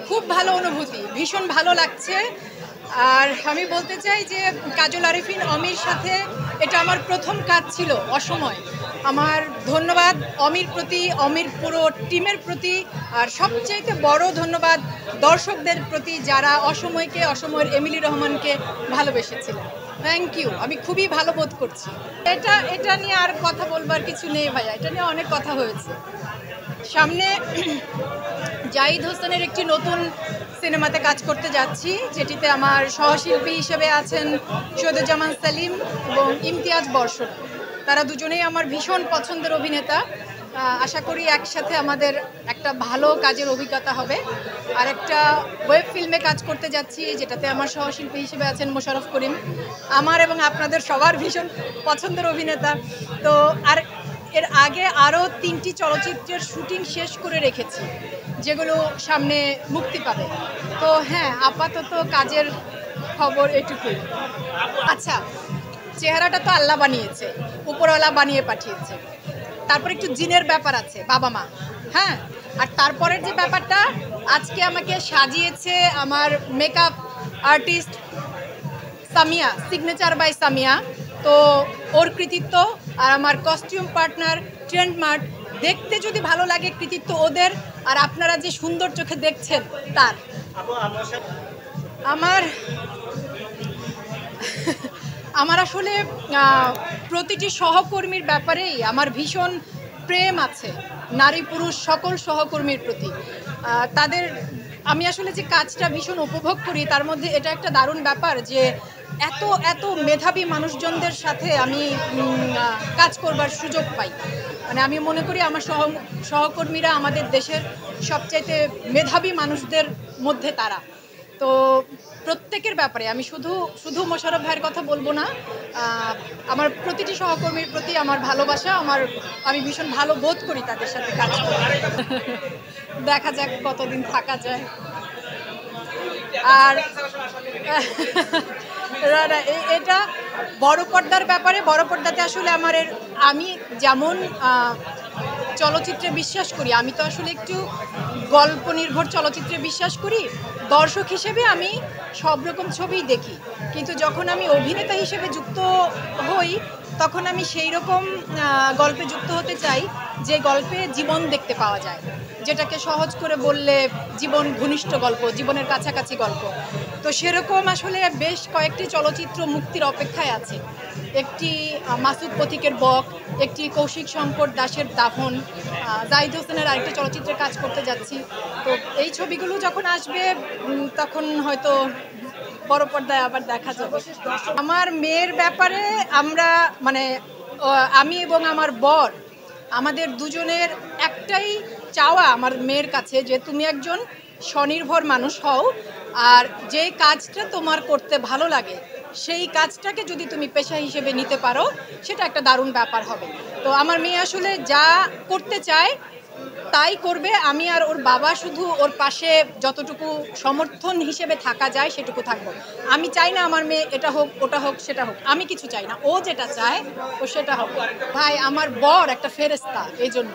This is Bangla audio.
খুব ভালো অনুভূতি, ভীষণ ভালো লাগছে। আর আমি বলতে চাই যে কাজল আরিফিন অমির সাথে এটা আমার প্রথম কাজ ছিল অসময়। আমার ধন্যবাদ অমির প্রতি, অমির পুরো টিমের প্রতি। আর সবচাইতে বড় ধন্যবাদ দর্শকদের প্রতি, যারা অসময়কে, অসময়ের এমিলি রহমানকে ভালোবেসেছিলেন। Thank you. আমি খুবই ভালো বোধ করছি। এটা নিয়ে আর কথা বলবার কিছু নেই ভাইয়া, এটা নিয়ে অনেক কথা হয়েছে। সামনে জাহিদ হোসেনের একটি নতুন সিনেমাতে কাজ করতে যাচ্ছি, যেটিতে আমার সহশিল্পী হিসেবে আছেন শহীদুজ্জামান সেলিম এবং ইমতিয়াজ বর্ষণ। তারা দুজনেই আমার ভীষণ পছন্দের অভিনেতা। আশা করি একসাথে আমাদের একটা ভালো কাজের অভিজ্ঞতা হবে। আর একটা ওয়েব ফিল্মে কাজ করতে যাচ্ছি, যেটাতে আমার সহশিল্পী হিসেবে আছেন মোশাররফ করিম, আমার এবং আপনাদের সবার ভীষণ পছন্দের অভিনেতা। তো আর এর আগে আরও 3টি চলচ্চিত্রের শুটিং শেষ করে রেখেছি, যেগুলো সামনে মুক্তি পাবে। তো হ্যাঁ, আপাতত কাজের খবর এটুকুই। আচ্ছা, চেহারাটা তো আল্লাহ বানিয়েছে, উপরওয়ালা বানিয়ে পাঠিয়েছে। তারপর একটু জিনের ব্যাপার আছে, বাবা মা। হ্যাঁ, আর তারপরের যে ব্যাপারটা, আজকে আমাকে সাজিয়েছে আমার makeup artist Samia, signature by Samia. তো ওর কৃতিত্ব। আর আমার কস্টিউম পার্টনার ট্রেন্ডমার্ট। দেখতে যদি ভালো লাগে, কৃতিত্ব ওদের। আর আপনারা যে সুন্দর চোখে দেখছেন তার। আমার আমার আসলে প্রতিটি সহকর্মীর ব্যাপারেই আমার ভীষণ প্রেম আছে, নারী পুরুষ সকল সহকর্মীর প্রতি। তাদের আমি আসলে যে কাজটা ভীষণ উপভোগ করি, তার মধ্যে এটা একটা দারুণ ব্যাপার যে এত এত মেধাবী মানুষজনদের সাথে আমি কাজ করবার সুযোগ পাই। মানে আমি মনে করি আমার সহকর্মীরা আমাদের দেশের সবচাইতে মেধাবী মানুষদের মধ্যে তারা। তো প্রত্যেকের ব্যাপারে আমি শুধু মোশাররফ ভাইয়ের কথা বলবো না, আমার প্রতিটি সহকর্মীর প্রতি আমার ভালোবাসা, আমি ভীষণ ভালো বোধ করি তাদের সাথে কাজ করে। দেখা যাক কতদিন থাকা যায়। আর এটা বড় পর্দার ব্যাপারে, বড় পর্দাতে আসলে আমি যেমন চলচ্চিত্রে বিশ্বাস করি, আমি তো আসলে একটু গল্প নির্ভর চলচ্চিত্রে বিশ্বাস করি। দর্শক হিসেবে আমি সব রকম ছবিই দেখি, কিন্তু যখন আমি অভিনেতা হিসেবে যুক্ত হই, তখন আমি সেই রকম গল্পে যুক্ত হতে চাই যে গল্পে জীবন দেখতে পাওয়া যায়, যেটাকে সহজ করে বললে জীবন ঘনিষ্ঠ গল্প, জীবনের কাছাকাছি গল্প। তো সেরকম আসলে বেশ কয়েকটি চলচ্চিত্র মুক্তির অপেক্ষায় আছে। একটি মাসুদ পথিকের বক, একটি কৌশিক শঙ্কর দাসের দাফন, জাহিদ হোসেনের আরেকটি চলচ্চিত্রে কাজ করতে যাচ্ছি। তো এই ছবিগুলো যখন আসবে, তখন হয়তো বড় পর্দায় আবার দেখা যাবে। আমার মেয়ের ব্যাপারে আমি এবং আমার বর, আমাদের দুজনের একটাই চাওয়া আমার মেয়ের কাছে, যে তুমি একজন স্বনির্ভর মানুষ হও, আর যে কাজটা তোমার করতে ভালো লাগে সেই কাজটাকে যদি তুমি পেশা হিসেবে নিতে পারো, সেটা একটা দারুণ ব্যাপার হবে। তো আমার মেয়ে আসলে যা করতে চায় তাই করবে। আমি আর ওর বাবা শুধু ওর পাশে যতটুকু সমর্থন হিসেবে থাকা যায় সেটুকু থাকবো। আমি চাই না আমার মেয়ে এটা হোক, ওটা হোক, সেটা হোক, আমি কিছু চাই না। ও যেটা চায় ও সেটা হোক। ভাই, আমার বর একটা ফেরেশতা, এই জন্য।